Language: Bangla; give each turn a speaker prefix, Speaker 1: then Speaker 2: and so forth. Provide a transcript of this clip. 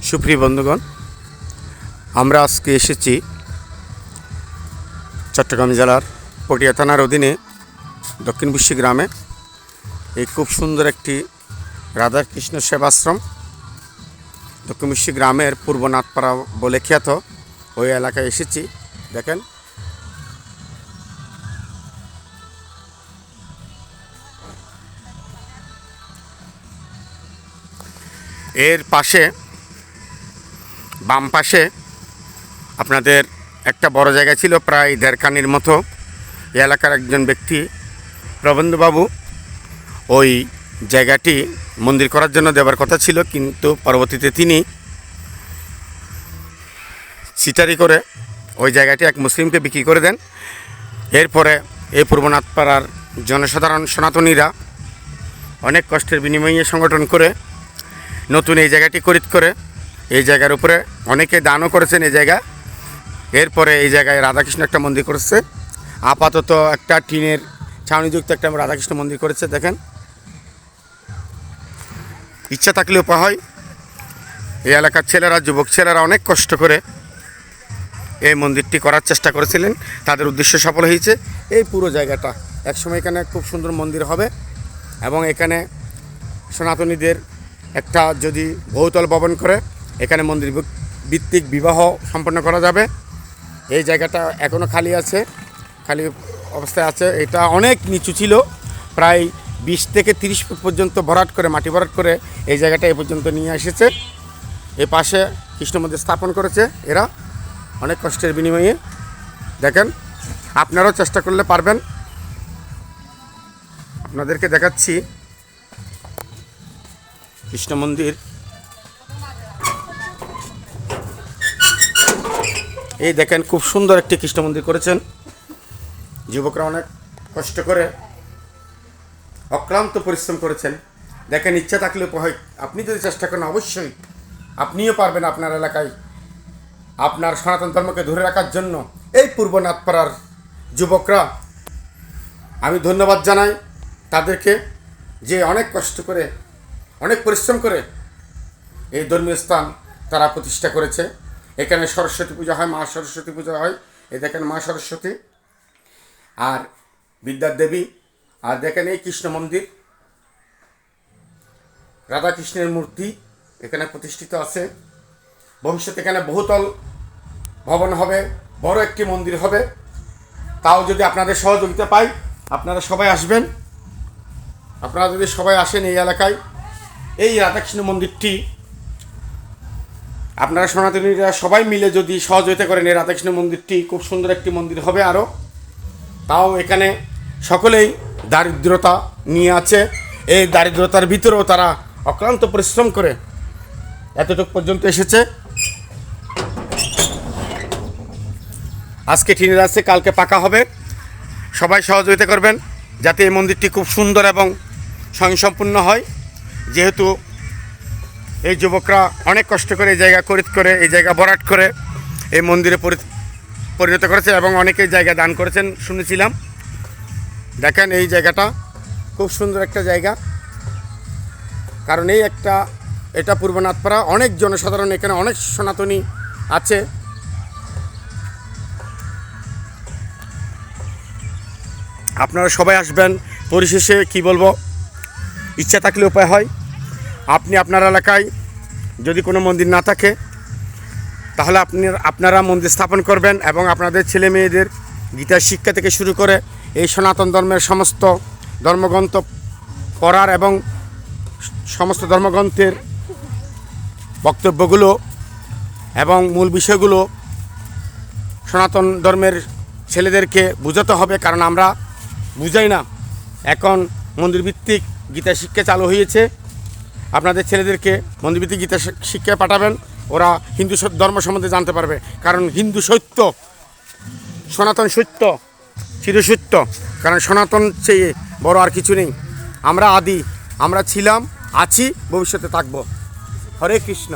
Speaker 1: সুপ্রিয় বন্ধুগণ, আমরা আজকে এসেছি চট্টগ্রাম জেলার পটিয়া থানার অধীনে দক্ষিণ বুশি গ্রামে। এই খুব সুন্দর একটি রাধাকৃষ্ণ সেবাশ্রম দক্ষিণ বুশি গ্রামের পূর্ব নাথপাড়া বলে খ্যাত ওই এলাকায় এসেছি। দেখেন, এর পাশে বাম পাশে আপনাদের একটা বড় জায়গা ছিল, প্রায় 1.5 কানির মতো। এই এলাকার একজন ব্যক্তি প্রবন্ধবাবু ওই জায়গাটি মন্দির করার জন্য দেওয়ার কথা ছিল, কিন্তু পরবর্তীতে তিনি সিটারি করে ওই জায়গাটি এক মুসলিমকে বিক্রি করে দেন। এরপরে এই পূর্বনাথপাড়ার জনসাধারণ সনাতনীরা অনেক কষ্টের বিনিময়ে সংগঠন করে নতুন এই জায়গাটি খরিদ করে এই জায়গার উপরে অনেকে দানও করেছেন এই জায়গা। এরপরে এই জায়গায় রাধাকৃষ্ণ একটা মন্দির করেছে। আপাতত একটা টিনের ছাউনিযুক্ত একটা রাধাকৃষ্ণ মন্দির করেছে। দেখেন, ইচ্ছা থাকলে উপায় হয়। এই এলাকার ছেলেরা, যুবক ছেলেরা অনেক কষ্ট করে এই মন্দিরটি করার চেষ্টা করেছিলেন, তাদের উদ্দেশ্য সফল হয়েছে। এই পুরো জায়গাটা একসময় এখানে খুব সুন্দর মন্দির হবে এবং এখানে সনাতনীদের একটা যদি বহুতল ভবন করে এখানে মন্দির ভিত্তিক বিবাহ সম্পন্ন করা যাবে। এই জায়গাটা এখনও খালি আছে, খালি অবস্থায় আছে। এটা অনেক নিচু ছিল, প্রায় 20 থেকে 30 ফুট পর্যন্ত ভরাট করে, মাটি ভরাট করে এই জায়গাটা এ পর্যন্ত নিয়ে এসেছে। এ পাশে কৃষ্ণ মন্দির স্থাপন করেছে এরা অনেক কষ্টের বিনিময়ে। দেখেন, আপনারাও চেষ্টা করলে পারবেন। আপনাদেরকে দেখাচ্ছি কৃষ্ণ মন্দির। এই দেখেন, খুব সুন্দর একটি কৃষ্ণ মন্দির করেছেন যুবকরা, অনেক কষ্ট করে অক্লান্ত পরিশ্রম করেছেন। দেখেন, ইচ্ছা থাকলে হয়, আপনি যদি চেষ্টা করেন অবশ্যই আপনিও পারবেন আপনার এলাকায় আপনার সনাতন ধর্মকে ধরে রাখার জন্য। এই পূর্ব নাথপাড়ার যুবকরা, আমি ধন্যবাদ জানাই তাদেরকে যে অনেক কষ্ট করে, অনেক পরিশ্রম করে এই ধর্মীয় স্থান তারা প্রতিষ্ঠা করেছে। এখানে সরস্বতী পূজা হয়, মা সরস্বতী পূজা হয়। এই দেখেন মা সরস্বতী আর বিদ্যার দেবী। আর দেখেন এই কৃষ্ণ মন্দির, রাধাকৃষ্ণের মূর্তি এখানে প্রতিষ্ঠিত আছে। ভবিষ্যতে এখানে বহুতল ভবন হবে, বড় একটি মন্দির হবে। তাও যদি আপনাদের সহযোগিতা পাই, আপনারা সবাই আসবেন। আপনারা যদি সবাই আসেন এই এলাকায়, এই রাধাকৃষ্ণ মন্দিরটি আপনারা সনাতনীরা সবাই মিলে যদি সহযোগিতা করেন, এই রাধাকৃষ্ণ মন্দিরটি খুব সুন্দর একটি মন্দির হবে আরও। তাও এখানে সকলেই দারিদ্রতা নিয়ে আছে, এই দারিদ্রতার ভিতরেও তারা অক্লান্ত পরিশ্রম করে এতটুকু পর্যন্ত এসেছে। আজকে টিনের আছে, কালকে পাকা হবে। সবাই সহযোগিতা করবেন যাতে এই মন্দিরটি খুব সুন্দর এবং স্বয়ংসম্পূর্ণ হয়। যেহেতু এই যুবকরা অনেক কষ্ট করে এই জায়গা খরিদ করে, এই জায়গা ভরাট করে এই মন্দিরে পরিণত করেছে এবং অনেকেই জায়গা দান করেছেন শুনেছিলাম। দেখেন, এই জায়গাটা খুব সুন্দর একটা জায়গা, কারণ এটা পূর্ব নাথপাড়া, অনেক জনসাধারণ এখানে, অনেক সনাতনী আছে। আপনারা সবাই আসবেন। পরিশেষে কি বলবো, ইচ্ছা থাকলে উপায় হয়। আপনি আপনার এলাকায় যদি কোনো মন্দির না থাকে তাহলে আপনারা মন্দির স্থাপন করবেন এবং আপনাদের ছেলে মেয়েদের গীতার শিক্ষা থেকে শুরু করে এই সনাতন ধর্মের সমস্ত ধর্মগ্রন্থ পড়ার এবং সমস্ত ধর্মগ্রন্থের বক্তব্যগুলো এবং মূল বিষয়গুলো সনাতন ধর্মের ছেলেদেরকে বোঝাতে হবে, কারণ আমরা বুঝাই না। এখন মন্দিরভিত্তিক গীতা শিক্ষা চালু হয়েছে। আপনাদের ছেলেদেরকে মন্দিরভিত্তিক গীতা শিক্ষায় পাঠাবেন, ওরা হিন্দু ধর্ম সম্বন্ধে জানতে পারবে। কারণ হিন্দু সত্য, সনাতন সত্য, চিরসত্য। কারণ সনাতন চেয়ে বড় আর কিছু নেই। আমরা আদি, আমরা ছিলাম, আছি, ভবিষ্যতে থাকবো। হরে কৃষ্ণ।